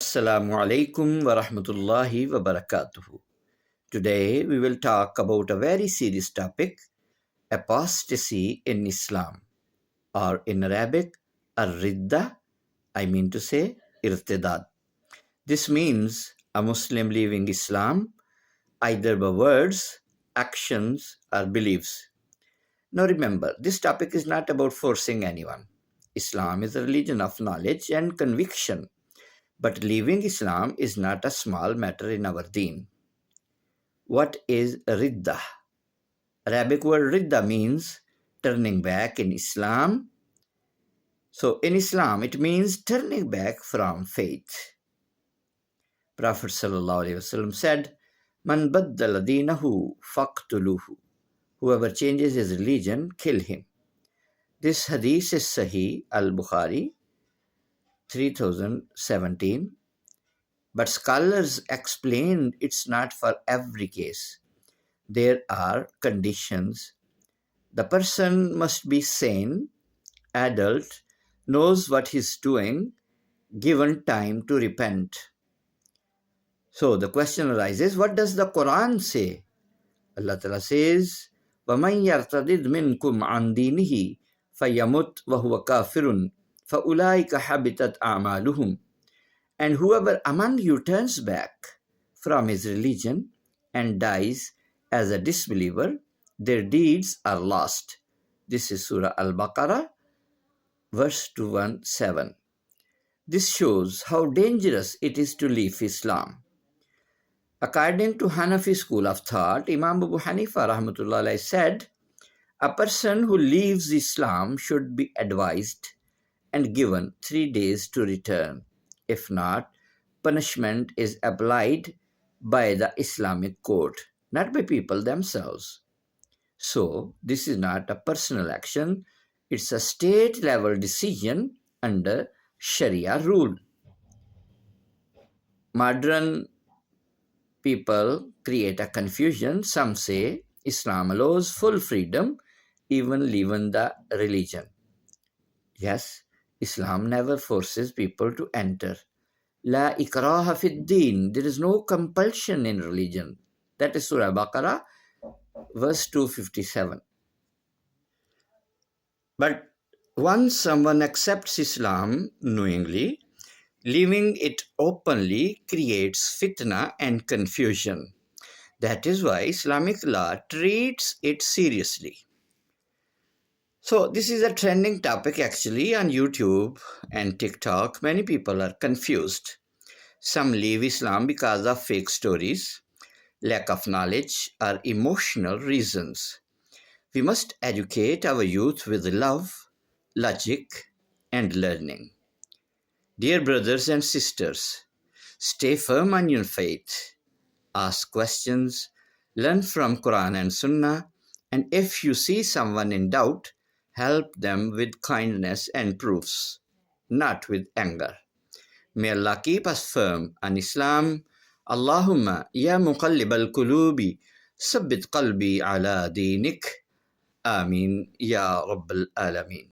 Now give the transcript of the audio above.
Assalamu alaikum wa rahmatullahi wa barakatuhu. Today we will talk about a very serious topic, apostasy in Islam, or in Arabic, Ridda, I mean to say, irtidad. This means a Muslim leaving Islam, either by words, actions, or beliefs. Now remember, this topic is not about forcing anyone. Islam is a religion of knowledge and conviction. But leaving Islam is not a small matter in our deen. What is Ridda? Arabic word Ridda means turning back in Islam. So in Islam it means turning back from faith. Prophet ﷺ said, Man baddala deenahu faqtuluhu. Whoever changes his religion, kill him. This hadith is Sahih al-Bukhari 3017, but scholars explain it's not for every case. There are conditions. The person must be sane, adult, knows what he's doing, given time to repent. So the question arises, what does the Quran say? Allah Ta'ala says, وَمَنْ يَرْتَدِدْ مِنْكُمْ عَنْ دِينِهِ فَيَمُتْ وَهُوَ كَافِرٌ فَأُولَٰئِكَ حَبِطَتْ أَعْمَالُهُمْ. And whoever among you turns back from his religion and dies as a disbeliever, their deeds are lost. This is Surah Al-Baqarah, verse 217. This shows how dangerous it is to leave Islam. According to Ḥanafī school of thought, Imam Abu Hanifa rahmatullah said, a person who leaves Islam should be advised and given 3 days to return. If not, punishment is applied by the Islamic court, not by people themselves. So, this is not a personal action, it's a state-level decision under Sharia rule. Modern people create a confusion. Some say Islam allows full freedom, even leaving the religion. Yes, Islam never forces people to enter. La ikraha fid deen. There is no compulsion in religion. That is Surah Baqarah, verse 257. But once someone accepts Islam knowingly, leaving it openly creates fitna and confusion. That is why Islamic law treats it seriously. So this is a trending topic actually on YouTube and TikTok. Many people are confused. Some leave Islam because of fake stories, lack of knowledge, or emotional reasons. We must educate our youth with love, logic, and learning. Dear brothers and sisters, stay firm on your faith. Ask questions, learn from Quran and Sunnah, and if you see someone in doubt, help them with kindness and proofs, not with anger. May Allah keep us firm on Islam. Allahumma ya muqallibal qulubi, sabbit qalbi ala dinik. Ameen ya Rabbal Alameen.